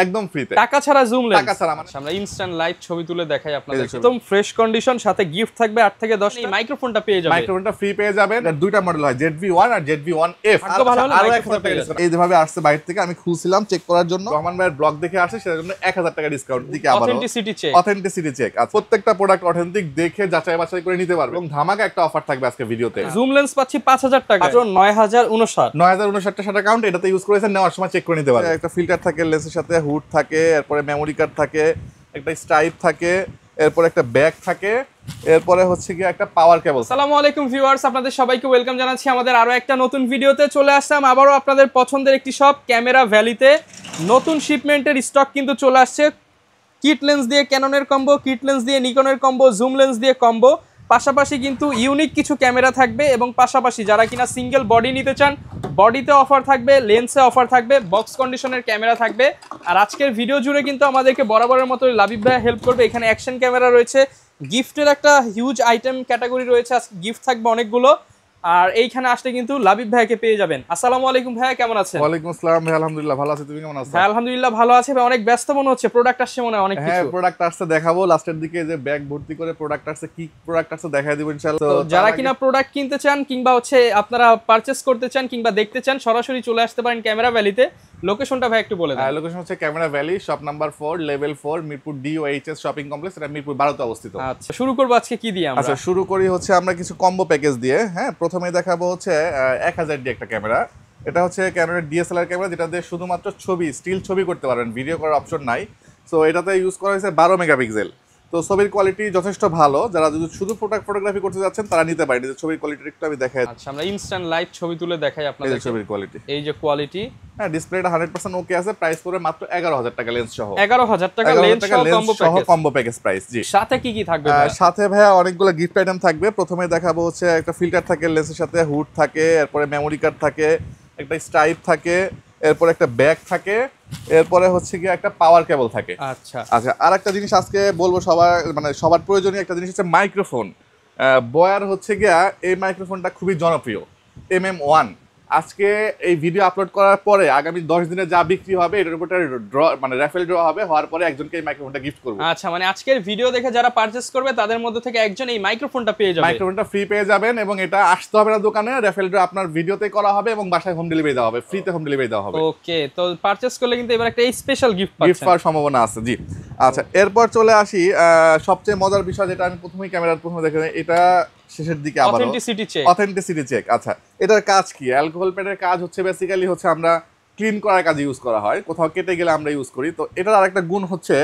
একদম ফ্রিতে, টাকা ছাড়া জুম লেন্স, টাকা ছাড়া। আমরা ইনস্ট্যান্ট লাইভ ছবি তুলে দেখাই আপনাদের, একদম ফ্রেশ কন্ডিশন, সাথে গিফট থাকবে 8 থেকে 10 টা। মাইক্রোফোনটা পেয়ে যাবেন, মাইক্রোফোনটা ফ্রি পেয়ে যাবেন। এর দুইটা মডেল হয়, ZV-1 আর ZV-1F। আরো 1000 টাকা ডিসকাউন্ট। এইভাবে আসছে বাইরে থেকে, আমি খুলছিলাম চেক করার জন্য, রহমান ভাইয়ের ব্লগ দেখে আসছে, সেটার জন্য 1000 টাকা ডিসকাউন্ট দিকে আবার অথেন্টিসিটি চেক। আর প্রত্যেকটা প্রোডাক্ট অথেন্টিক দেখে যাচাই বাছাই করে নিতে পারবে। এবং ধামাকা একটা অফার থাকবে আজকে ভিডিওতে। জুম লেন্স পাচ্ছি 5000 টাকা, মাত্র 9059 টাকা কাউন্ট। এটাতে ইউজ করেছেন, নেওয়ার সময় চেক করে নিতে পারবে। একটা ফিল্টার থাকে লেন্সের সাথে, হুড থাকে, এরপরে মেমোরি কার্ড থাকে, একটা স্ট্রাইপ থাকে, এরপর একটা ব্যাগ থাকে, এরপরে হচ্ছে কি একটা পাওয়ার কেবল। আসসালামু আলাইকুম ভিউয়ার্স, আপনাদের সবাইকে ওয়েলকাম জানাচ্ছি আমাদের আরো একটা নতুন ভিডিওতে। চলে আসলাম আবারও আপনাদের পছন্দের একটি শপ ক্যামেরা ভ্যালিতে। নতুন শিপমেন্টের স্টক কিন্তু চলে আসছে। কিট লেন্স দিয়ে ক্যাননের কম্বো, কিট লেন্স দিয়ে নিকনের কম্বো, জুম লেন্স দিয়ে কম্বো, পাশাপাশি কিন্তু ইউনিক কিছু ক্যামেরা থাকবে, এবং পাশাপাশি যারা কিনা সিঙ্গেল বডি নিতে চান, বডিতে অফার থাকবে, লেন্সে অফার থাকবে, বক্স কন্ডিশনের ক্যামেরা থাকবে। আর আজকের ভিডিও জুড়ে কিন্তু আমাদেরকে বরাবরের মতো লাবিব ভাই হেল্প করবে। এখানে অ্যাকশন ক্যামেরা রয়েছে, গিফটের একটা হিউজ আইটেম ক্যাটাগরি রয়েছে, গিফট থাকবে অনেকগুলো। আর এইখানে আসলে কিন্তু লাবিব ভাইকে পেয়ে যাবেন। আসসালামু আলাইকুম ভাই, কেমন আছেন? ওয়ালাইকুম আসসালাম ভাই, আলহামদুলিল্লাহ ভালো আছি, তুমি কেমন আছো? ভাই আলহামদুলিল্লাহ ভালো আছি ভাই। অনেক ব্যস্ত মনে হচ্ছে, প্রোডাক্ট আসছে মনে হয় অনেক কিছু। হ্যাঁ, প্রোডাক্ট আসছে, দেখাবো লাস্টের দিকে, যে ব্যাগ ভর্তি করে প্রোডাক্ট আসছে, কি প্রোডাক্ট আসছে দেখাই দিব ইনশাআল্লাহ। তো যারা কিনা প্রোডাক্ট কিনতে চান, কিংবা হচ্ছে আপনারা পারচেজ করতে চান, কিংবা দেখতে চান, সরাসরি চলে আসতে পারেন ক্যামেরা ভ্যালিতে। লোকেশনটা ভাই একটু বলে দেন। লোকেশন হচ্ছে camera valley, shop number 4, level 4, Mirpur DOHS shopping complex, এটা মিরপুর 12 তে অবস্থিত। আচ্ছা, শুরু করব আজকে কি দিয়ে আমরা? আচ্ছা, শুরু করি হচ্ছে আমরা কিছু কম্বো প্যাকেজ দিয়ে। হ্যাঁ, প্রথমে দেখাবো হচ্ছে 1000 দিয়ে একটা ক্যামেরা। এটা হচ্ছে ক্যানোনের DSLR ক্যামেরা, যেটা দিয়ে শুধুমাত্র ছবি, স্টিল ছবি করতে পারবেন, ভিডিও করার অপশন নাই। সো এটাতে ইউজ করা হয়েছে 12 মেগাপিক্সেল। তো ছবির কোয়ালিটি যথেষ্ট ভালো। যারা যদি শুধু ফটোগ্রাফি করতে যাচ্ছেন তারা নিতে পারেন। এই ছবির কোয়ালিটি একটু আমি দেখাই। আচ্ছা, আমরা ইনস্ট্যান্ট লাইভ ছবি তুলে দেখাই আপনাদের। ছবির কোয়ালিটি, এই যে কোয়ালিটি, হ্যাঁ, ডিসপ্লেটা 100% ওকে আছে। প্রাইস পড়বে মাত্র 11000 টাকা লেন্স সহ। 11000 টাকা লেন্স সহ কম্বো প্যাকেজ প্রাইস। জি, সাথে কি কি থাকবে ভাই? সাথে ভাই অনেকগুলো গিফট আইটেম থাকবে। প্রথমে দেখাবো হচ্ছে একটা ফিল্টার থাকে লেন্সের সাথে, হুড থাকে, এরপরে মেমোরি কার্ড থাকে, একটা স্ট্রাইপ থাকে, এরপর একটা ব্যাগ থাকে, এরপরে হচ্ছে কি একটা পাওয়ার কেবল থাকে। আচ্ছা আচ্ছা, আর একটা জিনিস আজকে বলবো, সবার প্রয়োজনীয় একটা জিনিস হচ্ছে মাইক্রোফোন। বয়ার হচ্ছে গিয়া এই মাইক্রোফোনটা খুবই জনপ্রিয়, MM1। আজকে এই ভিডিও আপলোড করার পরে আগামী 10 দিনে যা বিক্রি হবে এটার উপর র্যাফেল ড্র হবে, হওয়ার পরে একজনকে এই মাইক্রোফোনটা গিফট করব। আচ্ছা, মানে আজকের ভিডিও দেখে যারা পারচেজ করবে তাদের মধ্যে থেকে একজন এই মাইক্রোফোনটা পেয়ে যাবে। মাইক্রোফোনটা ফ্রি পেয়ে যাবেন, এবং এটা আসতে হবে না দোকানে, র্যাফেল ড্র আপনার ভিডিওতে করা হবে এবং বাসায় হোম ডেলিভারি দেওয়া হবে, ফ্রিতে হোম ডেলিভারি দেওয়া হবে। ওকে, তো পারচেজ করলে কিন্তু এবার একটা স্পেশাল গিফট পাওয়ার সম্ভাবনা আছে। জি, আচ্ছা, এরপর চলে আসি সবচেয়ে মজার বিষয়, যেটা আমি প্রথমে দেখে, এটা শেষের দিকে আবার অথেন্টিসিটি চেক। আচ্ছা, এটার কাজ কি? অ্যালকোহল প্যাডের কাজ হচ্ছে বেসিক্যালি হচ্ছে আমরা ক্লিন করার কাজে ইউজ করা হয়, কোথাও কেটে গেলে আমরা ইউজ করি। তো এটার আরেকটা গুণ হচ্ছে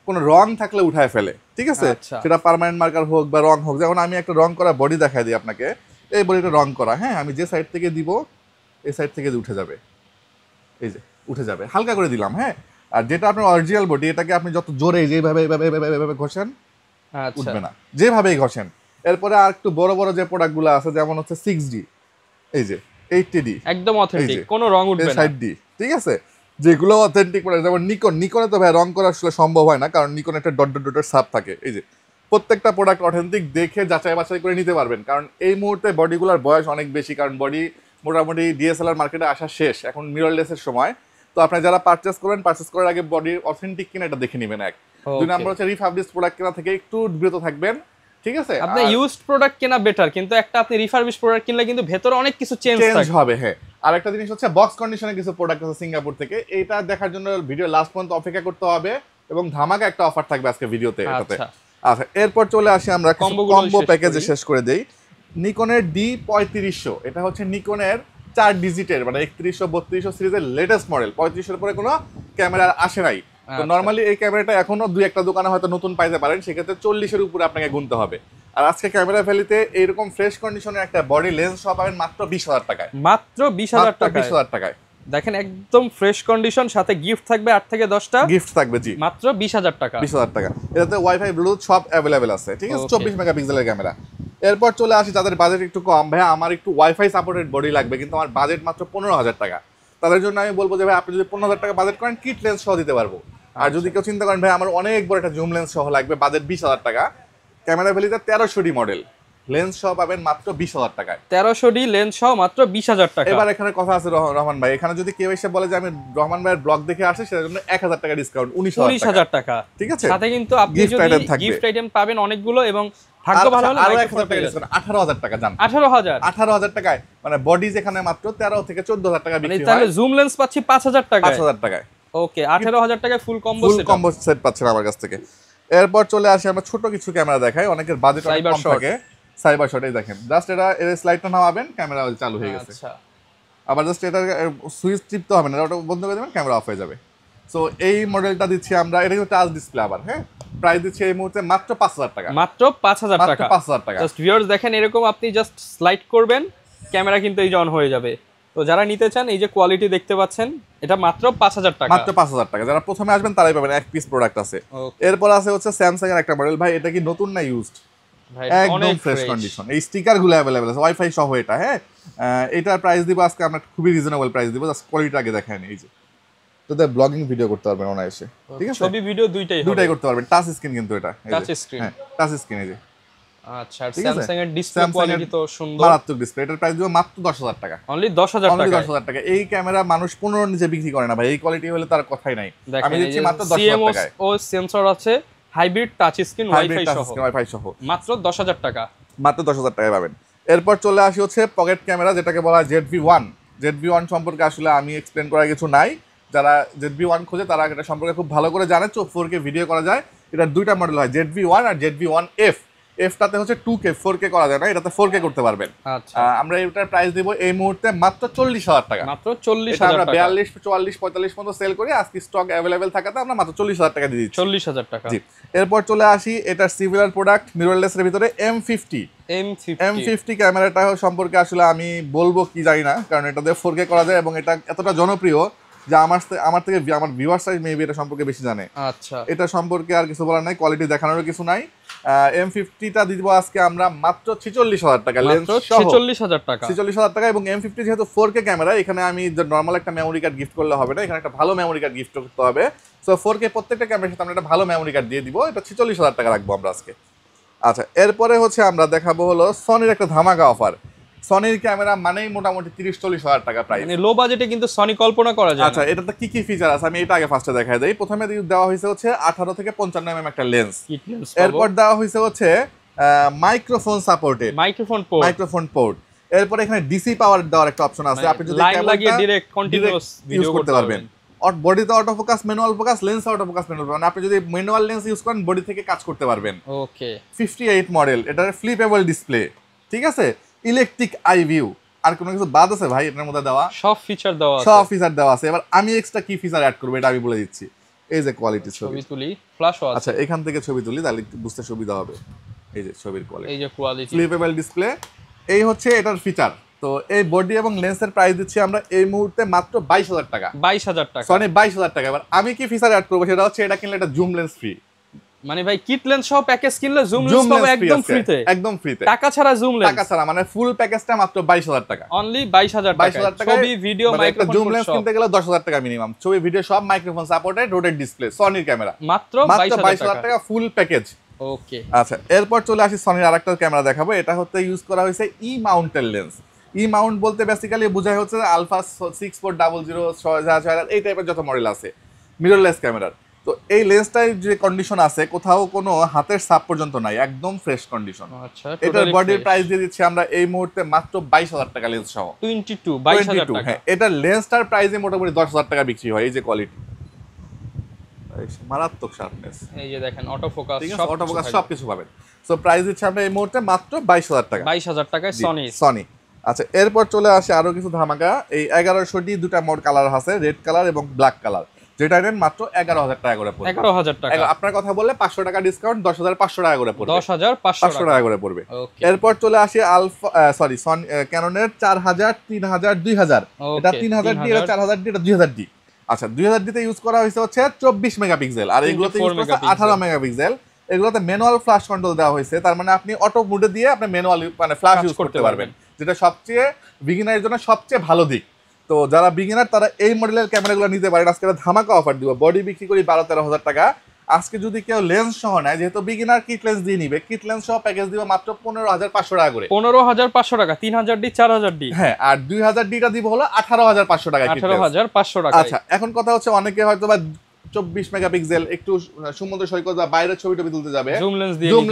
কোনো রং থাকলে উঠায় ফেলে, ঠিক আছে? সেটা পার্মানেন্ট মার্কার হোক বা রং হোক। যেমন আমি একটা রং করা বডি দেখাই দিই আপনাকে, এই বডিটা রং করা। হ্যাঁ, আমি যে সাইড থেকে দিব এই সাইড থেকে উঠে যাবে, এই যে উঠে যাবে, হালকা করে দিলাম। হ্যাঁ, আর যেটা আপনার অরিজিনাল বডি, এটাকে আপনি যত জোরে যেভাবে ঘষেন উঠবে না, যেভাবেই ঘষেন। এরপরে আর একটু বড় বড় যে প্রোডাক্টগুলো আছে, যেমন হচ্ছে 6D, এই যে 80D, একদম অথেন্টিক, কোনো রং উঠবে না। 60D, ঠিক আছে? যেগুলো অথেন্টিক প্রোডাক্ট, যেমন নিকনে তো ভাই রং করা আসলে সম্ভব হয় না, কারণ নিকন একটা ডটের সাপ থাকে। এই যে প্রত্যেকটা প্রোডাক্ট অথেন্টিক দেখে যাচাই বাছাই করে নিতে পারবেন, কারণ এই মুহূর্তে বডিগুলোর বয়স অনেক বেশি, কারণ বডি মোটামুটি DSLR মার্কেটে আসা শেষ, এখন মিররলেসের সময়। তো আপনারা যারা পারচেস করার আগে বডি অথেন্টিক কিনা এটা দেখে নেবেন। 2 নাম্বার হচ্ছে রিফার্বিশ প্রোডাক্ট কেনা থেকে একটু বিরত থাকবেন, ঠিক আছে? আপনি ইউজড প্রোডাক্ট কেনা বেটার, কিন্তু একটা আপনি রিফারবিশ প্রোডাক্ট কিনলে কিন্তু ভেতরে অনেক কিছু চেঞ্জ হবে। হ্যাঁ, আর একটা জিনিস হচ্ছে বক্স কন্ডিশনে কিছু প্রোডাক্ট আছে সিঙ্গাপুর থেকে, এইটা দেখার জন্য ভিডিও লাস্ট পর্যন্ত অপেক্ষা করতে হবে, এবং ধামাকা একটা অফার থাকবে আজকে ভিডিওতে এটাতে। আচ্ছা, এরপর চলে আসি আমরা কম্বো প্যাকেজে শেষ করে দেই। নিকনের D3500, এটা হচ্ছে নিকনের 4 ডিজিটের, মানে 3100 3200 সিরিজের লেটেস্ট মডেল। 3500 এর পরে কোনো ক্যামেরা আসে নাই। তো নরমালি এই ক্যামেরাটা এখনো 2-1টা দোকানে হয়তো নতুন পাইতে পারেন, সেক্ষেত্রে 40-এর উপরে আপনাকে গুনতে হবে। আর আজকে ক্যামেরা ভ্যালিতে এইরকম ফ্রেশ কন্ডিশনের একটা বডি লেন্স সহ পাবেন মাত্র 20000 টাকায়। মাত্র 20000 টাকায়। 20000 টাকায় দেখেন, একদম ফ্রেশ কন্ডিশন, সাথে গিফট থাকবে 8 থেকে 10 টা গিফট থাকবে। জি, মাত্র 20000 টাকা। 20000 টাকা। এটাতে ওয়াইফাই ব্লুটুথ সব অ্যাভেলেবেল আছে, ঠিক আছে? 24 মেগাপিক্সেলের ক্যামেরা। এরপর চলে আসি যাদের বাজেট একটু কম, ভাই আমার একটু ওয়াইফাই সাপোর্টেড বডি লাগবে, কিন্তু আমার বাজেট মাত্র 15000 টাকা। তাদের জন্য আমি বলবো যে ভাই, আপনি যদি 15000 টাকা বাজেট করেন, কিট লেন্স সহ দিতে পারবো। আর যদি কেউ চিন্তা করেন ভাই আমার অনেক বড় একটা জুম লেন্স সহ লাগবে, বাজেট 20000 টাকা, ক্যামেরা ভ্যালিতে 1300D মডেল, লেন্স সহ পাবেন মাত্র 20,000 টাকায়। 1300D লেন্স সহ মাত্র 20,000 টাকা। এবার এখানে কথা আছে রহমান ভাই, এখানে যদি কেউ এসে বলে যে আমি রহমান ভাইয়ের ব্লগ দেখে আসি, সেটার জন্য 1000 টাকা ডিসকাউন্ট, 19,000 টাকা। ঠিক আছে, সাথে কিন্তু আপনি যদি গিফট আইটেম পাবেন অনেকগুলো, এবং ভাগ্য ভালো হলে আরো 1000 টাকা ডিসকাউন্ট, 18,000 টাকা জান। 18,000 টাকায় মানে বডি যেখানে মাত্র 13 থেকে 14,000 টাকা বিক্রি হয়, তাহলে জুম লেন্স পাচ্ছি 5,000 টাকায়। 5,000 টাকায় ওকে, 18,000 টাকায় ফুল কম্বো সেট পাচ্ছেন আমার কাছ থেকে। এরপর চলে আসি আমরা ছোট কিছু ক্যামেরা দেখাই, অনেকের বাজেট অনেক কম থাকে। সাইবার শটে দেখেন, জাস্ট এটা এর স্লাইডটা নামাবেন, ক্যামেরা চালু হয়ে গেছে। আচ্ছা, আবার জাস্ট এটা সুইচ টিপতে হবে না, ওটা বন্ধ করে দেবেন, ক্যামেরা অফ হয়ে যাবে। সো এই মডেলটা দিচ্ছি আমরা, এটা কিন্তু টাচ ডিসপ্লে আবার, হ্যাঁ, প্রাইস দিচ্ছি এই মুহূর্তে মাত্র 5,000 টাকা। মাত্র 5,000 টাকা। 5,000 টাকা। জাস্ট ভিউয়ার্স দেখেন, এরকম আপনি জাস্ট স্লাইড করবেন, ক্যামেরা কিন্তু এই যে অন হয়ে যাবে। তো যারা নিতে চান, এই যে কোয়ালিটি দেখতে পাচ্ছেন, এটা মাত্র 5,000 টাকা। মাত্র 5,000 টাকা। যারা প্রথমে আসবেন তারাই পাবেন, এক পিস প্রোডাক্ট আছে। এরপর আছে হচ্ছে স্যামসাং এর একটা মডেল, ভাই এটা কি নতুন না ইউজড? একদম ফ্রেশ কন্ডিশন, এই স্টিকার গুলো अवेलेबल আছে, ওয়াইফাই সহ এটা। হ্যাঁ, এটার প্রাইস দিব আজকে আমরা খুবই রিজনেবল প্রাইস দিব, জাস্ট কোয়ালিটি আগে দেখেন। এই যে তোদের ব্লগিং ভিডিও করতে পারবেন অনায়াসে, ঠিক আছে, ছবি ভিডিও দুইটাই করতে পারবেন। টাচ স্ক্রিন কিন্তু এটা, টাচ স্ক্রিন, হ্যাঁ টাচ স্ক্রিন। এই যে আচ্ছা, স্যামসাং এর ডিসপ্লে কোয়ালিটি তো সুন্দর, মারাত্মক ডিসপ্লে। এটার প্রাইস দিব মাত্র 10,000 টাকা। অনলি 10,000 টাকা। 10,000 টাকা। এই ক্যামেরা মানুষ 15 নিচে বিক্রি করে না ভাই, এই কোয়ালিটি হলে তার কথাই নাই। আমি দিচ্ছি মাত্র 10,000 টাকায়। ও সেন্সর আছে, হাইব্রিড টাচ স্ক্রিন, ওয়াইফাই সহ মাত্র 10,000 টাকা। মাত্র 10,000 টাকায় পাবেন। এরপর চলে আসি হচ্ছে পকেট ক্যামেরা, যেটাকে বলা হয় ZV-1। ZV-1 সম্পর্কে আসলে আমি এক্সপ্লেন করার কিছু নাই, যারা ZV-1 খোঁজে তারা এটা সম্পর্কে খুব ভালো করে জানে। 4K ভিডিও করা যায়। এটার দুইটা মডেল হয়, ZV-1 আর ZV-1F। এফটাতে হচ্ছে 2K, 4K করা যায় না, এটাতে 4K করতে পারবেন। আচ্ছা, আমরা এটার প্রাইস দিব এই মুহূর্তে মাত্র 40,000 টাকা। মাত্র 40,000 টাকা। 42, 44, 45 পর্যন্ত সেল করি, আজকে স্টক अवेलेबल থাকাতে আমরা মাত্র 40,000 টাকা দিয়ে দিচ্ছি। 40,000 টাকা। জি, এরপর চলে আসি এটার সিমিলার প্রোডাক্ট মিররলেস এর ভিতরে M50 ক্যামেরাটা সম্পর্কে আসলে আমি বলবো কি জানি না, কারণ এটা দিয়ে 4K করা যায় এবং এটা এতটা জনপ্রিয় যে আমার থেকে আমার ভিউয়ার্স মেবি এটা সম্পর্কে বেশি জানে। আচ্ছা, এটা সম্পর্কে আর কিছু বলার নাই, কোয়ালিটি দেখানোর কিছু নাই। M50টা দিব আজকে আমরা মাত্র 46,000 টাকা, লেন্স সহ 46,000 টাকা। 46,000 টাকা। এবং M50 যেহেতু 4K ক্যামেরা, এখানে আমি নরমাল একটা মেমোরি কার্ড গিফট করলে হবে না, এখানে একটা ভালো মেমোরি কার্ড গিফট করতে হবে। সো 4K প্রত্যেকটা ক্যামেরার সাথে আমরা একটা ভালো মেমোরি কার্ড দিয়ে দিব, এটা 46,000 টাকা রাখবো আমরা আজকে। আচ্ছা, এরপরে হচ্ছে আমরা দেখাবো হলো সনির একটা ধামাকা অফার। সনির ক্যামেরা মানেই মোটামুটি 30-40,000 টাকা প্রাইস, মানে লো বাজেটে কিন্তু সনি কল্পনা করা যায়। আচ্ছা, এটাতে কি কি ফিচার আছে আমি এটা আগে ফার্স্টে দেখাই দেই। প্রথমে দেওয়া হয়েছে হচ্ছে 18 থেকে 55 mm একটা লেন্স। এরপর দেওয়া হয়েছে হচ্ছে মাইক্রোফোন সাপোর্টেড, মাইক্রোফোন পোর্ট। এরপর এখানে ডিসি পাওয়ার দেওয়ার একটা অপশন আছে, আপনি যদি লাইন লাগিয়ে ডাইরেক্ট কন্টিনিউয়াস ভিডিও করতে পারবেন। বডিতে auto focus, manual focus, lens auto focus, manual. মানে আপনি যদি ম্যানুয়াল লেন্স ইউজ করেন বডি থেকে কাজ করতে পারবেন। ওকে, 58 মডেল, এটার ফ্লিপেবল ডিসপ্লে, ঠিক আছে, ইলেকট্রিক আই ভিউ। আর কোনো কিছু বাদ আছে ভাই এটার মধ্যে দেওয়া? সব ফিচার দেওয়া আছে, সব ফিচার দেওয়া আছে। এবার আমি এক্সট্রা কি ফিচার অ্যাড করব এটা আমি বলে দিচ্ছি। এই যে কোয়ালিটি, ছবি তুলি, ফ্ল্যাশও আছে। আচ্ছা, এখান থেকে ছবি তুলি তাহলে বুঝতে সুবিধা হবে। এই যে ছবির কোয়ালিটি, এই যে কোয়ালিটি, ফ্লিপেবল ডিসপ্লে, এই হচ্ছে এটার ফিচার। তো এই বডি এবং লেন্সের প্রাইস দিচ্ছি আমরা এই মুহূর্তে মাত্র 22,000 টাকা। 22,000 টাকা, সনি 22,000 টাকা। এবার আমি কি ফিচার অ্যাড করব সেটা হচ্ছে এটা কিনলে এটা জুম লেন্স ফ্রি। মানে ভাই কিট লেন্স সহ প্যাকেজ কিনলে জুম লেন্স পাবো একদম ফ্রিতে, একদম ফ্রিতে, টাকা ছাড়া জুম লেন্স, টাকা ছাড়া, মানে ফুল প্যাকেজটা মাত্র 22,000 টাকা। অনলি 22,000 টাকা। ছবি ভিডিও মাইক্রোফোন, জুম লেন্স কিনতে গেলে 10,000 টাকা মিনিমাম, ছবি ভিডিও সব, মাইক্রোফোন সাপোর্টেড, রোটেট ডিসপ্লে, সনির ক্যামেরা মাত্র 22,000 টাকা ফুল প্যাকেজ। ওকে, আচ্ছা, এরপর চলে আসি সনির আরেকটা ক্যামেরা দেখাবো। এটা হচ্ছে ইউজ করা হয়েছে ই মাউন্টের লেন্স। ই মাউন্ট বলতে বেসিক্যালি বোঝায় হচ্ছে আলফা 6400 এই টাইপের যত মডেল আছে মিররলেস ক্যামেরার। তো এই লেন্সটার যে কন্ডিশন আছে, কোথাও কোনো হাতের ছাপ পর্যন্ত নাই, একদম ফ্রেশ কন্ডিশন। আচ্ছা, এটার বডির প্রাইস দিয়ে দিচ্ছি আমরা এই মুহূর্তে মাত্র 22,000 টাকা লেন্স সহ। 22,000 টাকা। হ্যাঁ, এটার লেন্সটার প্রাইসে মোটামুটি 10,000 টাকা বিক্রি হয়। এই যে কোয়ালিটি, মারাত্মক শার্পনেস, এই যে দেখেন অটো ফোকাস, অটো ফোকাস সবকিছু পাবেন। সো প্রাইস দিচ্ছি আমরা এই মুহূর্তে মাত্র 22,000 টাকা। 22,000 টাকায় সনি। আচ্ছা, এরপর চলে আসে আরো কিছু ধামাকা। এই 1100 দুটা মোড কালার আছে, রেড কালার এবং ব্ল্যাক কালার, যেটা নেন মাত্র 11,000 টাকা করে পড়বে। 11,000 টাকা। আপনার কথা বললে 500 টাকা ডিসকাউন্ট, 10,500 টাকা করে পড়বে। 10,500 টাকা করে পড়বে। এরপর চলে আসি ক্যাননের 4000, 3000, 2000। এটা 3000 ডি, এটা 4000 ডি, এটা 2000 ডি। আচ্ছা, 2000 ডিতে ইউজ করা হয়েছে হচ্ছে 24 মেগাপিক্সেল, আর এগুলোতে ইউজ করা 18 মেগাপিক্সেল। এগুলোতে ম্যানুয়াল ফ্ল্যাশ কন্ট্রোল দেওয়া হয়েছে, তার মানে আপনি অটো মোডে দিয়ে আপনি ম্যানুয়াল মানে ফ্ল্যাশ ইউজ করতে পারবেন, যেটা সবচেয়ে বিগিনারের জন্য সবচেয়ে ভালো দিক। তো যারা বিগিনার তারা এই মডেলের ক্যামেরাগুলো নিতে পারেন। আজকে ধামাকা অফার দিব, বডি বিক্রি করি 12-13 হাজার টাকা, আজকে যদি কেউ লেন্স সহ নেয়, যেহেতু বিগিনার কিট লেন্স দিয়ে নিবে, কিট লেন্স সহ প্যাকেজ দিব মাত্র 15,500 টাকা করে। 15,500 টাকা, 3000 ডি 4000 ডি। হ্যাঁ, আর 2000 ডিটা দিব হলো 18,500 টাকা। 18,500 টাকা। আচ্ছা, এখন কথা হচ্ছে অনেকে হয়তো বা 24 মেগাপিক্সেল একটু সমুদ্র সৈকত বা বাইরের ছবি টবি তুলতে যাবে, জুম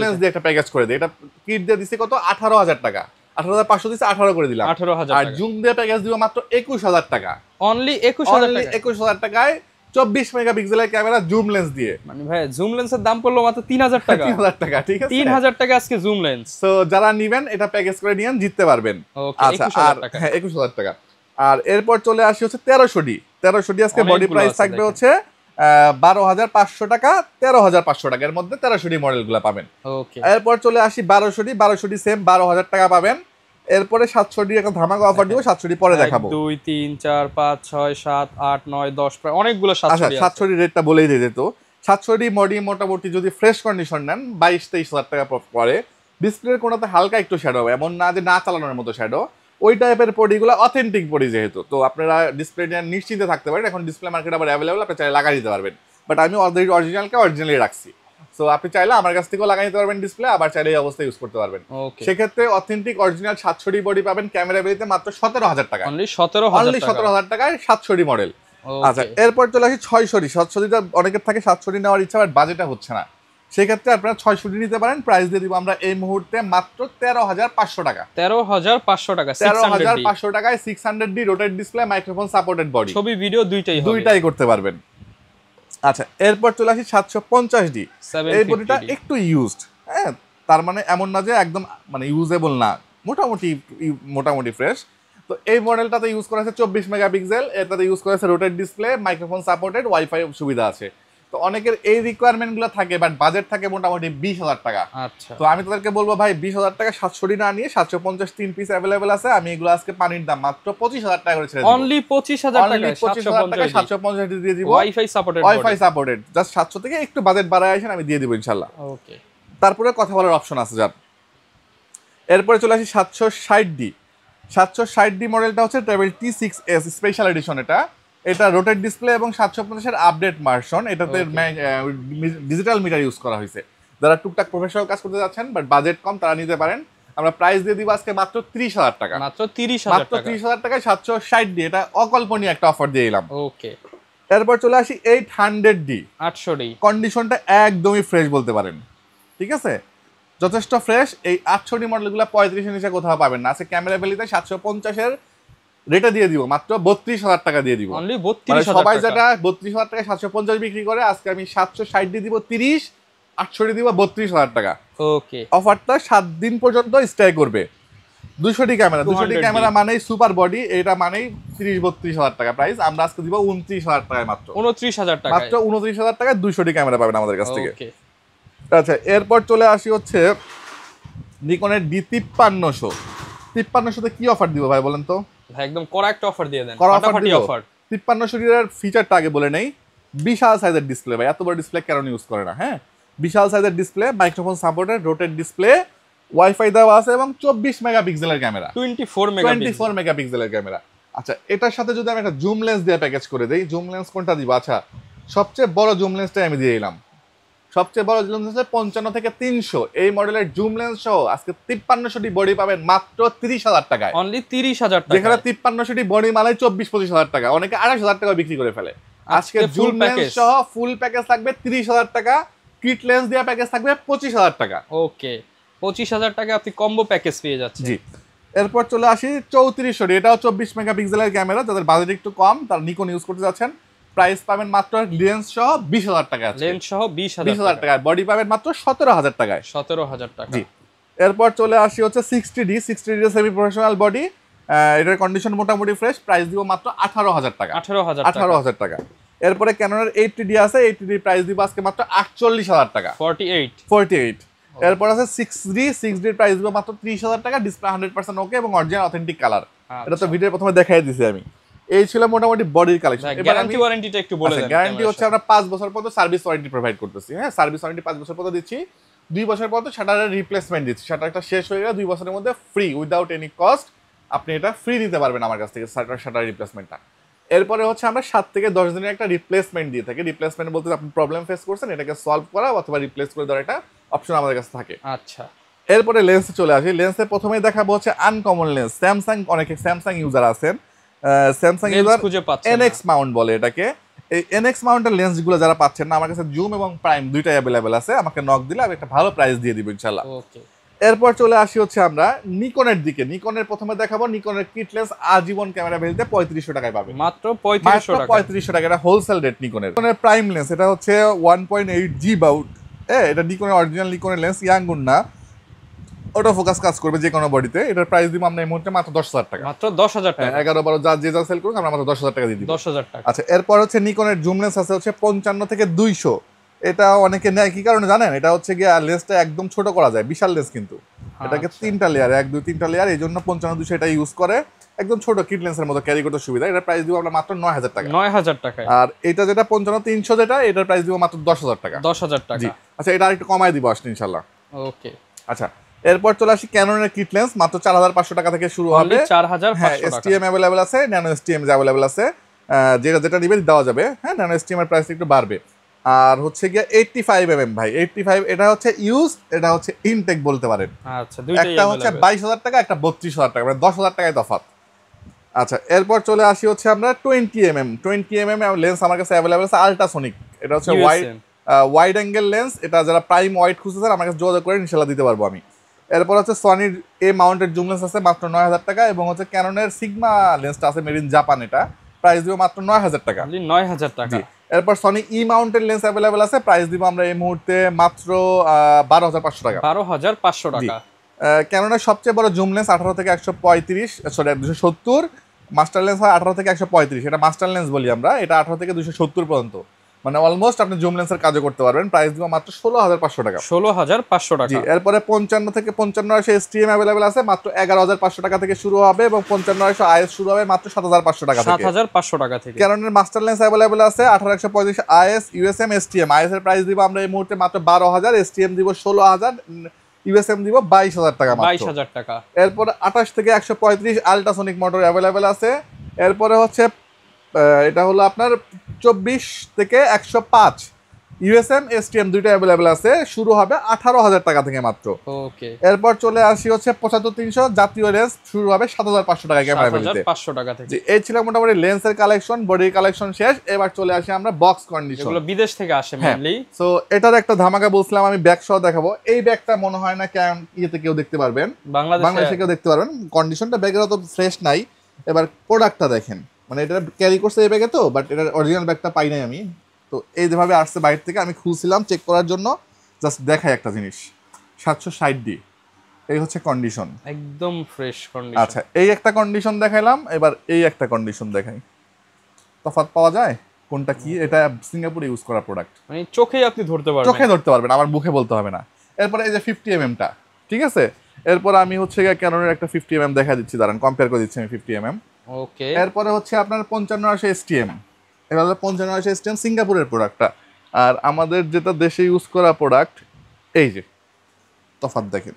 লেন্স দিয়ে একটা প্যাকেজ করে দেয়। এটা কিট দিয়ে দিছে কত? 18,000 টাকা। 18,500 দিছে, 18 করে দিলাম। 18,000 আর জুম দিয়ে প্যাকেজ দিব মাত্র 21,000 টাকা। অনলি 21,000 টাকায় 24 মেগাপিক্সেলের ক্যামেরা জুম লেন্স দিয়ে। মানে ভাই জুম লেন্সের দাম পড়লো মাত্র 3,000 টাকা। 3,000 টাকা, ঠিক আছে? 3,000 টাকা আজকে জুম লেন্স। সো যারা নিবেন এটা প্যাকেজ করে নিয়েন, জিততে পারবেন। আচ্ছা, আর হ্যাঁ 21,000 টাকা। আর এরপর চলে আসি হচ্ছে 1300 ডি। 1300 ডি আজকে বডি প্রাইস থাকবে হচ্ছে 12,500 টাকা, 13,500 টাকা। এর মধ্যে 1300 ডি মডেলগুলো পাবেন। ওকে, এরপর চলে আসি 1200 ডি। 1200 ডি সেম 12,000 টাকা পাবেন। এরপরে 700 ডি একটা ধামাকা অফার দিব, 700 ডি পরে দেখাবো। 2 3 4 5 6 7 8 9 10 প্রায় অনেকগুলো 700 ডি আছে। 700 ডি রেটটা বলেই দিয়ে দিত। 700 ডি মডি মোটামুটি যদি ফ্রেশ কন্ডিশন নেন 22-23,000 টাকা পরে। ডিসপ্লের কোনোতে হালকা একটু শ্যাডো হবে, এমন না যে না চালানোর মতো শ্যাডো, ওই টাইপের বডিগুলো অথেন্টিক বডি যেহেতু, তো আপনারা ডিসপ্লে নিয়ে নিশ্চিন্তে থাকতে পারেন। এখন ডিসপ্লে মার্কেট আবার অ্যাভেলেবল, আপনি চাইলে লাগাই দিতে পারবেন। বাট আমি অরিজিনালকে অরিজিনালি রাখছি, সো আপনি চাইলে আমার কাছ থেকেও লাগাই দিতে পারবেন ডিসপ্লে, আবার চাইলে এই অবস্থায় ইউজ করতে পারবেন। সেক্ষেত্রে অথেন্টিক অরিজিনাল 700 ডি বডি পাবেন ক্যামেরা বেরিতে মাত্র 17,000 টাকা। অনলি 17,000 টাকায় 700 ডি মডেল। আচ্ছা, এরপর চলে আসি 600 ডি। 600 ডিটা অনেকের থাকে 700 ডি নেওয়ার ইচ্ছা, বাট বাজেটটা হচ্ছে না। সেক্ষেত্রে আপনারা 600 ডি নিতে পারেন। প্রাইস দিয়ে দিব আমরা এই মুহূর্তে মাত্র 13,500 টাকা। 13,500 টাকা, 13,500 টাকায় 600 D rotate display, microphone supported body, ছবি ভিডিও দুইটাই করতে পারবেন। আচ্ছা, এরপর চলে আসি 750 ডি। এই বডিটা একটু ইউজড, হ্যাঁ, তার মানে এমন না যে একদম মানে ইউজেবল না, মোটামুটি ফ্রেশ। তো এই মডেলটাতে ইউজ করা আছে 24 মেগাপিক্সেল, এটাতে ইউজ করা আছে rotate display, microphone supported, wifi সুবিধা আছে। তো অনেকের এই রিকোয়ারমেন্টগুলো থাকে, বাট বাজেট থাকে মোটামুটি 20,000 টাকা। আচ্ছা, তো আমি তাদেরকে বলবো ভাই 20,000 টাকা 700 ডি না নিয়ে 750 3 পিস অ্যাভেলেবল আছে। আমি এগুলো আজকে পানির দাম মাত্র 25,000 টাকা করে ছেড়ে দেব। অনলি 25,000 টাকা, 750 ডি দিয়ে দিব, ওয়াইফাই সাপোর্টেড। জাস্ট 700 থেকে একটু বাজেট বাড়ায় আসেন, আমি দিয়ে দিব ইনশাআল্লাহ। ওকে, তারপরে কথা বলার অপশন আছে যার। এরপরে চলে আসি 760 ডি। 760 ডি মডেলটা হচ্ছে ট্রাভেল T6s স্পেশাল এডিশন। এটা রোটেট ডিসপ্লে এবং 750 এর আপডেট ভার্সন। এটাতে ডিজিটাল মিটার ইউজ করা হয়েছে। যারা টুকটাক প্রফেশনাল কাজ করতে যাচ্ছেন বাট বাজেট কম, তারা নিতে পারেন। আমরা প্রাইস দিয়ে দিব আজকে মাত্র 30,000 টাকা। মাত্র 30,000 টাকায় 760 ডি। এটা অকল্পনীয় একটা অফার দিয়ে দিলাম। ওকে, এরপর চলে আসি 800 ডি। 800 ডি কন্ডিশনটা একদমই ফ্রেশ বলতে পারেন, ঠিক আছে, যথেষ্ট ফ্রেশ। এই 800 ডি মডেলগুলো 35 নিচে কোথাও পাবেন না। আছে ক্যামেরা ভ্যালিতে 750 এর রেটে দিয়ে দিব মাত্র 32,000 টাকা দিয়ে দিব। অনলি 32,000 সবাই যেটা 32,000 টাকা 750 বিক্রি করে, আজকে আমি 760 ডি দিব 30, 800 ডি দিব 32,000 টাকা। ওকে, অফারটা 7 দিন পর্যন্ত স্টে করবে। 200 ডি ক্যামেরা, 200 ডি ক্যামেরা মানেই সুপার বডি, এটা মানেই 30-32,000 টাকা প্রাইস। আমরা আজকে দিব 29,000 টাকায় মাত্র। 29,000 টাকা, মাত্র 29,000 টাকায় 200 ডি ক্যামেরা পাবেন আমাদের কাছ থেকে। আচ্ছা, এরপর চলে আসি হচ্ছে নিকনের D5300। 5300 তে কি অফার দিব ভাই বলেন তো? ভাই একদম কড়া একটা অফার দিয়ে দেন, ফাটাফাটি অফার। 5300 এর ফিচারটা আগে বলে নেই। বিশাল সাইজের ডিসপ্লে ভাই, এত বড় ডিসপ্লে কারণ ইউজ করে না। হ্যাঁ, বিশাল সাইজের display, microphone supported, rotate display, wifi দেওয়া আছে এবং 24 মেগাপিক্সেলের ক্যামেরা, 24 মেগাপিক্সেলের ক্যামেরা। আচ্ছা, এটার সাথে যদি আমি একটা জুম লেন্স দিয়ে প্যাকেজ করে দেই, জুম লেন্স কোনটা দিব? আচ্ছা, সবচেয়ে বড় জুম লেন্সটাই আমি দিয়ে দিলাম। সবচেয়ে বড় জুম লেন্স 55 থেকে 300 এই মডেলের জুম লেন্স সহ আজকে 5300 ডি বডি পাবেন মাত্র 30,000 টাকায়। অনলি 30,000 টাকা, যেখানে 5300 ডি বডি মানে 24-25,000 টাকা, অনেকে 28,000 টাকা বিক্রি করে ফেলে। আজকে জুম লেন্স সহ ফুল প্যাকেজ থাকবে 30,000 টাকা, কিট লেন্স দিয়ে প্যাকেজ থাকবে 25,000 টাকা। ওকে, 25,000 টাকা আপনি কম্বো প্যাকেজ পেয়ে যাচ্ছেন। জি, এরপর চলে আসি 3400 ডি। এটাও 24 মেগাপিক্সেলের ক্যামেরা, যাদের বাজেট একটু কম, তারা নিকন ইউজ করতে যাচ্ছেন, প্রাইস পাবেন মাত্র লেন্স সহ 20,000 টাকা। লেন্স সহ 20,000 টাকায় বডি পাবেন মাত্র 17,000 টাকায়। 17,000 টাকা। জি, এরপর চলে আসি হচ্ছে 60 D. 60 D semi professional body, এটার কন্ডিশন মোটামুটি ফ্রেশ, প্রাইস দিব মাত্র 18,000 টাকা। 18,000 টাকা। এরপরে ক্যাননের 80 ডি আছে, 80 ডি প্রাইস দিব আজকে মাত্র 48,000 টাকা। 48। এরপর আছে 6 ডি প্রাইস দিব মাত্র 30,000 টাকা। ডিসপ্লে 100% ওকে এবং অরিজিনাল অথেন্টিক কালার। এটা তো ভিডিওর প্রথমে দেখাই দিয়েছি আমি। এই ছিল মোটামুটি বডির কালেকশন। গ্যারান্টি ওয়ারেন্টিটা একটু বলে দেন। গ্যারান্টি হচ্ছে আমরা 5 বছর পর্যন্ত সার্ভিস ওয়ারেন্টি প্রোভাইড করতেছি। হ্যাঁ, সার্ভিস ওয়ারেন্টি 5 বছর পর্যন্ত দিচ্ছি। 2 বছর পর তো শাটারের রিপ্লেসমেন্ট দিচ্ছি। শাটারটা শেষ হয়ে গেলে 2 বছরের মধ্যে ফ্রি, উইদাউট এনি কস্ট আপনি এটা ফ্রি নিতে পারবেন আমার কাছ থেকে শাটার রিপ্লেসমেন্টটা। এরপরে হচ্ছে আমরা 7 থেকে 10 দিনের একটা রিপ্লেসমেন্ট দিয়ে থাকি। রিপ্লেসমেন্ট বলতে আপনি প্রবলেম ফেস করছেন, এটাকে সলভ করা অথবা রিপ্লেস করে দেওয়ার একটা অপশন আমাদের কাছে থাকে। আচ্ছা, এরপরে লেন্সে চলে আসি। লেন্সে প্রথমেই দেখাবো হচ্ছে আনকমন লেন্স। স্যামসাং, অনেকে স্যামসাং ইউজার আছেন, স্যামসাং ইউজার এনএক্স মাউন্ট বলে এটাকে। এই এনএক্স মাউন্টের লেন্সগুলো যারা পাচ্ছেন না, আমার কাছে জুম এবং প্রাইম দুইটাই অ্যাভেলেবেল আছে, আমাকে নক দিলে আমি একটা ভালো প্রাইস দিয়ে দিব ইনশাল্লাহ। ওকে, এরপর চলে আসি হচ্ছে আমরা নিকনের দিকে। নিকনের প্রথমে দেখাবো নিকনের কিট লেন্স আজীবন ক্যামেরা ভ্যালিতে 3500 টাকায় পাবেন, মাত্র 3500 টাকা। এটা হোলসেল রেট। নিকনের প্রাইম লেন্স, এটা হচ্ছে 1.8G বাউট। এটা নিকনের অরিজিনাল নিকনের লেন্স, ইয়াঙ্গুন না, অটো ফোকাস কাজ করবে যে কোনো বডিতে। এটার প্রাইস দিব আমরা এই মুহূর্তে মাত্র 10,000 টাকা। মাত্র 10,000 টাকা। 11-12 যা যে যা সেল করুক আমরা মাত্র 10,000 টাকা দিয়ে দিব। 10,000 টাকা। আচ্ছা, এরপর হচ্ছে নিকনের জুম লেন্স আছে হচ্ছে 55 থেকে 200। এটা অনেকে নেয় কি কারণে জানেন? এটা হচ্ছে গিয়ে লেন্সটা একদম ছোট করা যায়, বিশাল লেন্স কিন্তু এটাকে 3টা লেয়ার, 1 2 3টা লেয়ার, এই জন্য 55-200 এটা ইউজ করে। একদম ছোট কিট লেন্সের মতো ক্যারি করতে সুবিধা। এটার প্রাইস দিব আমরা মাত্র 9,000 টাকা। 9,000 টাকা। আর এটা যেটা 55-300 যেটা, এটার প্রাইস দিব মাত্র 10,000 টাকা। 10,000 টাকা। জি, আচ্ছা, এটা আরেকটু কমায় দিব আসলে ইনশাআল্লাহ। ওকে, আচ্ছা, এরপর চলে আসি ক্যাননের কিট লেন্স। মাত্র 4,500 টাকা থেকে শুরু হবে। 4,500 টাকা। এসটিএম अवेलेबल আছে, ন্যানো এসটিএম अवेलेबल আছে, যেটা নিবে দেওয়া যাবে। হ্যাঁ, ন্যানো এসটিএম এর প্রাইস একটু বাড়বে। আর হচ্ছে গিয়ে 85mm ভাই, 85 এটা হচ্ছে ইউজ, এটা হচ্ছে ইনটেক বলতে পারেন। আচ্ছা, দুইটাই একটা হচ্ছে 22,000 টাকা, একটা 32,000 টাকা, মানে 10,000 টাকায় তফাৎ। আচ্ছা, এরপর চলে আসি হচ্ছে আমরা 20mm লেন্স আমার কাছে अवेलेबल আছে, আল্ট্রাসোনিক। এটা হচ্ছে ওয়াইড অ্যাঙ্গেল লেন্স। এটা যারা প্রাইম ওয়াইড খুঁজতেছেন আমার কাছে যোগাযোগ করে ইনশাআল্লাহ দিতে পারবো আমি। এরপর হচ্ছে সনির এ মাউন্টেড জুম লেন্স আছে মাত্র 9,000 টাকা, এবং হচ্ছে ক্যাননের সিগমা লেন্সটা আছে মেড ইন জাপান, এটা প্রাইস দিব মাত্র 9,000 টাকা। 9,000 টাকা। এরপর সনি ই মাউন্টেড লেন্স अवेलेबल আছে, প্রাইস দিব আমরা এই মুহূর্তে মাত্র 12,500 টাকা। 12,500 টাকা। ক্যাননের সবচেয়ে বড় জুম লেন্স 18 থেকে 135, সরি 270, মাস্টার লেন্স হয় 18 থেকে 135। এটা মাস্টার লেন্স বলি আমরা, এটা 18 থেকে 270 পর্যন্ত, মানে অলমোস্ট আপনি জুম লেন্সের কাজও করতে পারবেন। প্রাইস দিব মাত্র 16,500 টাকা। 16,500 টাকা। জি, এরপরে 55 থেকে 55 এসটিএম अवेलेबल আছে, মাত্র 11,500 টাকা থেকে শুরু হবে, এবং 55 আইএস শুরু হবে মাত্র 7,500 টাকা থেকে। 7,500 টাকা থেকে। ক্যাননের মাস্টার লেন্স अवेलेबल আছে 18-135 আইএস, ইউএসএম, এসটিএম। আইএস এর প্রাইস দিব আমরা এই মুহূর্তে মাত্র 12,000, এসটিএম দিব 16,000, ইউএসএম দিব 22,000 টাকা মাত্র। 22,000 টাকা। এরপর 28 থেকে 135 আল্ট্রাসোনিক মোটর अवेलेबल আছে। এরপরে হচ্ছে এটা হলো আপনার 24 থেকে 105 ইউএসএম, এসটিএম দুইটা अवेलेबल আছে, শুরু হবে 18,000 টাকা থেকে মাত্র। ওকে, এরপর চলে আসি হচ্ছে 75-300 জাতীয় লেন্স, শুরু হবে 7,500 টাকা ক্যামেরা ভ্যালিতে। 7,500 টাকা থেকে। জি, এই ছিল মোটামুটি লেন্সের কালেকশন, বডির কালেকশন শেষ। এবার চলে আসি আমরা বক্স কন্ডিশন। এগুলো বিদেশ থেকে আসে মেইনলি। সো এটার একটা ধামাকা বলছিলাম আমি, ব্যাগ সহ দেখাবো। এই ব্যাগটা মনে হয় না ইয়েতে কেউ দেখতে পারবেন, বাংলাদেশে কেউ দেখতে পারবেন। কন্ডিশনটা ব্যাগের অত ফ্রেশ নাই। এবার প্রোডাক্টটা দেখেন, মানে এটা ক্যারি করছে এই ব্যাগে তো, বাট এটার অরিজিনাল ব্যাগটা পাই নাই আমি। তো এই যেভাবে আসছে বাইরে থেকে, আমি খুলছিলাম চেক করার জন্য, জাস্ট দেখাই একটা জিনিস। 760D, এই হচ্ছে কন্ডিশন, একদম ফ্রেশ কন্ডিশন। আচ্ছা, এই একটা কন্ডিশন দেখাইলাম, এবার এই একটা কন্ডিশন দেখাই। তফাৎ পাওয়া যায় কোনটা কি? এটা সিঙ্গাপুরে ইউজ করা প্রোডাক্ট, মানে চোখেই আপনি ধরতে পারবেন, চোখে ধরতে পারবেন, আমার মুখে বলতে হবে না। এরপরে এই যে 50mm-টা, ঠিক আছে। এরপর আমি হচ্ছে ক্যাননের একটা 50mm দেখা দিচ্ছি, দাঁড়ান কম্পেয়ার করে দিচ্ছি আমি 50mm। ওকে, এরপরে হচ্ছে আপনার 55 এসটিএম। এটা হলো 55 এসটিএম, সিঙ্গাপুরের প্রোডাক্টটা। আর আমাদের যেটা দেশে ইউজ করা প্রোডাক্ট, এই যে তফাৎ দেখেন,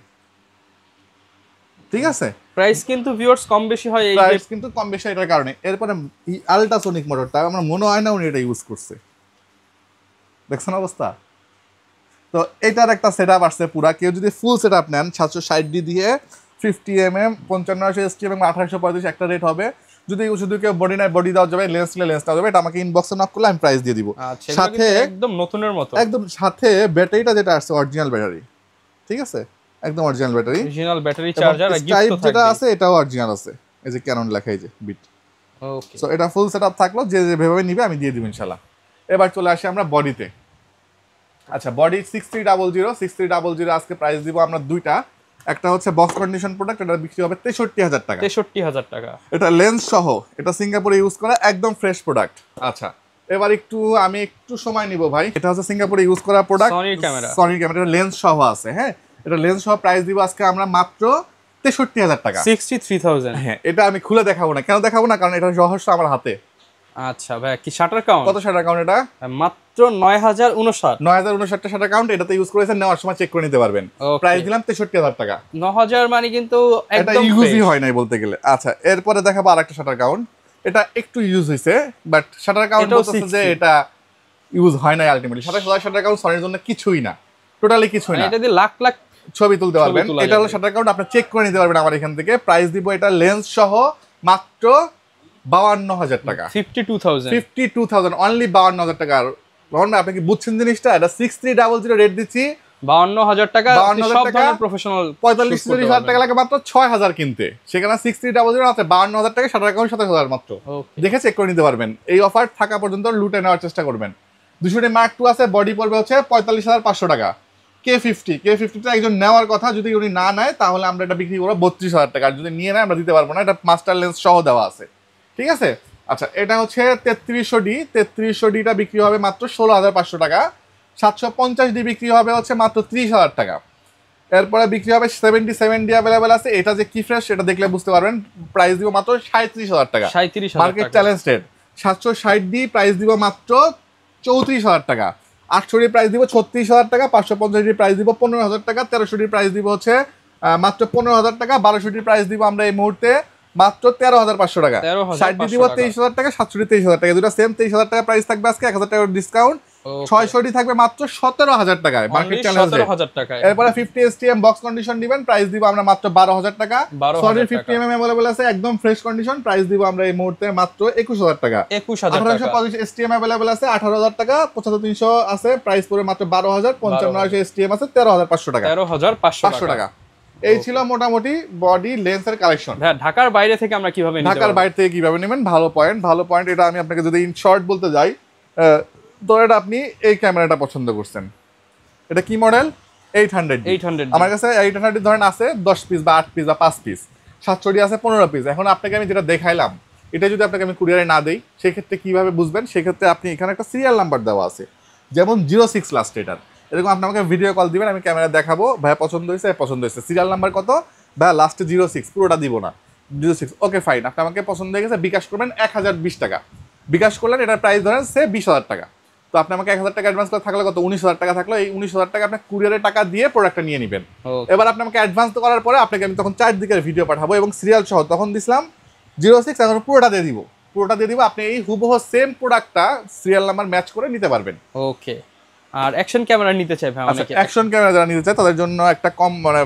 ঠিক আছে। প্রাইস কিন্তু ভিউয়ার্স কম বেশি হয়, এই প্রাইস কিন্তু কম বেশি এটার কারণে। এরপরে আল্ট্রাসোনিক মোটরটা আমার মনে হয় না উনি এটা ইউজ করছে, দেখছেন অবস্থা। তো এটার একটা সেটআপ আসছে পুরা। কেউ যদি ফুল সেটআপ নেন 760D দিয়ে 50mm 55 এসটিএম এবং 1835 একটা রেট হবে। যদি শুধু কেউ বডি নাই, বডি দেওয়া যাবে, লেন্স নিলে লেন্স দেওয়া যাবে। এটা আমাকে ইনবক্সে নক করলে আমি প্রাইস দিয়ে দিব। সাথে একদম নতুনের মতো, একদম সাথে ব্যাটারিটা যেটা আসছে অরিজিনাল ব্যাটারি, ঠিক আছে, একদম original battery, original battery charger আর গিফট তো যেটা আছে এটাও অরিজিনাল আছে। এই যে ক্যানন লেখা, এই যে বিট। ওকে, সো এটা ফুল সেটআপ থাকলো, যে যেভাবে নিবে আমি দিয়ে দিব ইনশাআল্লাহ। এবার চলে আসি আমরা বডিতে। আচ্ছা, বডি 6300 আজকে প্রাইস দিব আমরা দুইটা। একটা হচ্ছে বক্স কন্ডিশন প্রোডাক্ট, এটা বিক্রি হবে 63,000 টাকা। 63,000 টাকা। এটা লেন্স সহ, এটা সিঙ্গাপুরে ইউজ করা একদম ফ্রেশ প্রোডাক্ট। আচ্ছা, এবার আমি একটু সময় নিব ভাই। এটা হচ্ছে সিঙ্গাপুরে ইউজ করা প্রোডাক্ট, সনির ক্যামেরা, লেন্স সহ আছে। হ্যাঁ, এটা লেন্স সহ প্রাইস দিব আজকে আমরা মাত্র 63,000 টাকা। 63,000। হ্যাঁ, এটা আমি খুলে দেখাবো না। কেন দেখাবো না? কারণ এটার রহস্য আমার হাতে। আচ্ছা ভাই, কি শাটার কাউন্ট? কত শাটার কাউন্ট এটা? মাত্র 9,059। 9,059টা শাটার কাউন্ট। এটাতে ইউজ করেছেন, নেওয়ার সময় চেক করে নিতে পারবেন। প্রাইস দিলাম 63,000 টাকা। 9,000 মানে কিন্তু একদম ইউজই হয় নাই বলতে গেলে। আচ্ছা, এরপরে দেখাবো আরেকটা শাটার কাউন্ট। এটা একটু ইউজ হয়েছে, বাট শাটার কাউন্ট বলতেছে যে এটা ইউজ হয় না আলটিমেটলি। শাটার কাউন্ট সনির জন্য কিছুই না, টোটালি কিছুই না। এটা দিয়ে লাখ লাখ ছবি তুলতে পারবেন। এটা হলো শাটার কাউন্ট, আপনি চেক করে নিতে পারবেন আমার এখান থেকে। প্রাইস দিব এটা লেন্স সহ মাত্র 52,000 টাকা। 52,000 অনলি 52,000 টাকা। রহন ভাই আপনি কি বুঝছেন জিনিসটা? এটা 6300 রেট দিচ্ছি 52,000 টাকা। সব ধরনের প্রফেশনাল 45,000 টাকা লাগে মাত্র 6,000 কিনতে, সেখানে 6300 আছে 52,000 টাকা, শাটার কাউন্ট 27,000 মাত্র। দেখে চেক করে নিতে পারবেন। এই অফার থাকা পর্যন্ত লুটে নেওয়ার চেষ্টা করবেন। 200 মার্ক 2 আছে, বডি পড়বে হচ্ছে 45,500 টাকা। K50 টা একজন নেওয়ার কথা, যদি উনি না নেয় তাহলে আমরা এটা বিক্রি করবো 32,000 টাকা। আর যদি নিয়ে নেয় আমরা দিতে পারবো না, এটা মাস্টার লেন্স সহ দেওয়া আছে, ঠিক আছে? আচ্ছা, এটা হচ্ছে 3300D টা বিক্রি হবে মাত্র 16,500 টাকা। 750D বিক্রি হবে হচ্ছে মাত্র 30,000 টাকা। এরপরে বিক্রি হবে 77D অ্যাভেলেবেল আছে। এটা যে কি ফ্রেশ সেটা দেখলে বুঝতে পারবেন। প্রাইস দিব মাত্র 37,000 টাকা, market challenge rate. 760D price দিব মাত্র 34,000 টাকা। 800D প্রাইস দিব 36,000 টাকা। 550D প্রাইস দিব 15,000 টাকা। 1300D প্রাইস দিব হচ্ছে মাত্র 15,000 টাকা। 1200D প্রাইস দিব আমরা এই মুহূর্তে মাত্র 13,500 টাকা। 60D দিব 23,000 টাকা। 700D 23,000 টাকা। দুটো সেম 23,000 টাকা প্রাইস থাকবে আজকে, 1,000 টাকা ডিসকাউন্ট। 600D থাকবে মাত্র 17,000 টাকায়, মার্কেট চ্যালেঞ্জ রেট। এরপরে 50 STM বক্স কন্ডিশন দিবেন, প্রাইস দিব আমরা মাত্র 12,000 টাকা। সনির 50mm अवेलेबल আছে একদম ফ্রেশ কন্ডিশন, প্রাইস দিব আমরা এই মুহূর্তে মাত্র 21,000 টাকা। 1850 STM अवेलेबल আছে 18,000 টাকা। 75300 আছে, প্রাইস পড়ে মাত্র 12,000। 5500 STM আছে 13,500 টাকা। 13,500 টাকা। এই ছিল মোটামুটি বডি লেন্সের কালেকশন। ঢাকার বাইরে থেকে আমরা কিভাবে নিতে পারবো? ঢাকার বাইরে থেকে কিভাবে নেবেন? ভালো পয়েন্ট। এটা আমি আপনাকে যদি ইন শর্ট বলতে যাই, ধরেন আপনি এই ক্যামেরাটা পছন্দ করছেন, এটা কি মডেল? 800। আমার কাছে 800 ধরেন আছে 10 পিস বা 8 পিস বা 5 পিস। 700D আছে 15 পিস। এখন আপনাকে আমি যেটা দেখাইলাম, এটা যদি আপনাকে আমি কুরিয়ারে না দেই, সেক্ষেত্রে কিভাবে বুঝবেন? সেক্ষেত্রে আপনি এখানে একটা সিরিয়াল নাম্বার দেওয়া আছে, যেমন 06 লাস্ট এটার। এরকম আপনি আমাকে ভিডিও কল দিবেন, আমি ক্যামেরা দেখাবো, ভাইয়া পছন্দ হয়েছে, সিরিয়াল নাম্বার কত, ভাইয়া লাস্টে 06, পুরোটা দিব না, 06। ওকে ফাইন, আপনি আমাকে পছন্দ হয়ে গেছে, বিকাশ করবেন 1020 টাকা। বিকাশ করলেন, এটার প্রাইস ধরেন সে 20,000 টাকা। তো আপনি আমাকে 1,000 টাকা অ্যাডভান্স করে থাকলে কত, 19,000 টাকা থাকলো। এই 19,000 টাকা আপনি কুরিয়ারের টাকা দিয়ে প্রোডাক্টটা নিয়ে নেবেন। এবার আপনি আমাকে অ্যাডভান্স করার পরে আপনাকে আমি তখন 4 দিকের ভিডিও পাঠাবো এবং সিরিয়াল সহ। তখন দিছিলাম 06, এখন পুরোটা দিয়ে দিব। আপনি এই হুবহু সেম প্রোডাক্টটা সিরিয়াল নাম্বার ম্যাচ করে নিতে পারবেন। ওকে। আর অ্যাকশন ক্যামেরা নিতে চাই ভাই, অনেকে অ্যাকশন ক্যামেরা যারা নিতে চায় তাদের জন্য একটা কম মানে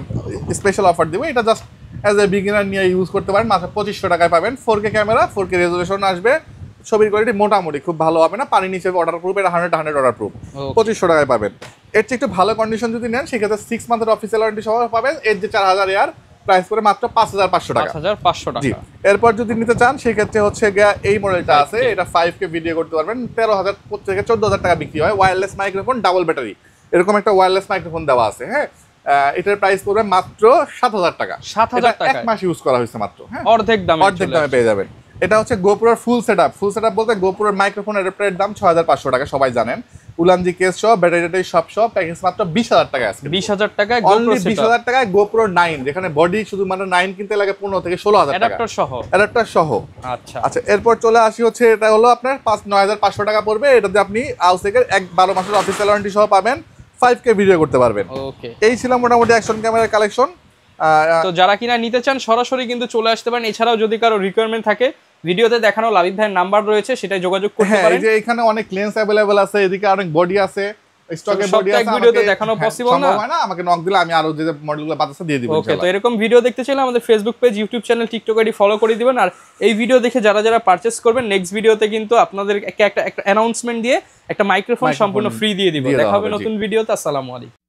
স্পেশাল অফার দিব। এটা জাস্ট অ্যাজ এ বিগিনার নিয়ে ইউজ করতে পারেন, মাত্র 2500 টাকায় পাবেন। 4K ক্যামেরা, 4K রেজোলিউশন আসবে, ছবির কোয়ালিটি মোটামুটি খুব ভালো হবে না, পানি নিচে ওয়াটার প্রুফ, এটা 100 ওয়াটার প্রুফ। 2500 টাকায় পাবেন। এর চেয়ে একটু ভালো কন্ডিশন যদি নেন সেক্ষেত্রে 6 মান্থের অফিসিয়াল ওয়ারেন্টি সহ পাবেন। এর যে 4000 এর প্রাইস করে মাত্র 5,500 টাকা। 5,500 টাকা। এরপর যদি নিতে চান সেক্ষেত্রে হচ্ছে গিয়া এই মডেলটা আছে, এটা 5K ভিডিও করতে পারবেন। 13,000 থেকে 14,000 টাকা বিক্রি হয়। ওয়্যারলেস মাইক্রোফোন, ডাবল ব্যাটারি, এরকম একটা ওয়্যারলেস মাইক্রোফোন দেওয়া আছে। হ্যাঁ, এটার প্রাইস পড়বে মাত্র 7,000 টাকা। 7,000 টাকা, 1 মাস ইউজ করা হয়েছে মাত্র। হ্যাঁ, অর্ধেক দামে পেয়ে যাবেন। এটা হচ্ছে গোপ্রোর ফুল সেটআপ বলতে গোপ্রোর মাইক্রোফোন অ্যাডাপ্টারের দাম 6,500 টাকা, সবাই জানেন। উলানজি কেস সহ, ব্যাটারি সব সহ প্যাকেজ মাত্র 20,000 টাকা আছে। 20,000 টাকায় অনলি 20,000 টাকায় গোপ্রো 9, যেখানে বডি শুধু মানে 9 কিনতে লাগে 15 থেকে 16,000 টাকা অ্যাডাপ্টার সহ। আচ্ছা, এরপর চলে আসি হচ্ছে এটা হলো আপনার 9,500 টাকা পড়বে। এটাতে আপনি আউসেকের 12 মাসের অফিসিয়াল ওয়ারেন্টি সহ পাবেন, 5K ভিডিও করতে পারবেন। ওকে, এই ছিল মোটামুটি অ্যাকশন ক্যামেরার কালেকশন। তো যারা কিনা নিতে চান সরাসরি কিন্তু চলে আসতে পারেন। এছাড়াও যদি কারো রিকোয়ারমেন্ট থাকে, ভিডিওতে দেখানো লাবিব ভাইয়ের নাম্বার রয়েছে, সেটাই যোগাযোগ করতে পারেন। এই যে এখানে অনেক লেন্স अवेलेबल আছে, এদিকে অনেক বডি আছে, স্টকে বডি আছে, ভিডিওতে দেখানো পসিবল না, হয় না, আমাকে নক দিলে আমি আরো যে মডেলগুলো বাতাসে দিয়ে দিব। ওকে, তো এরকম ভিডিও দেখতে চাইলে আমাদের Facebook page, YouTube channel, TikTok ID follow করে দিবেন। আর এই ভিডিও দেখে যারা যারা পারচেজ করবেন, নেক্সট ভিডিওতে কিন্তু আপনাদের একটা অ্যানাউন্সমেন্ট দিয়ে একটা মাইক্রোফোন সম্পূর্ণ ফ্রি দিয়ে দিব। দেখা হবে নতুন ভিডিওতে। আসসালামু আলাইকুম।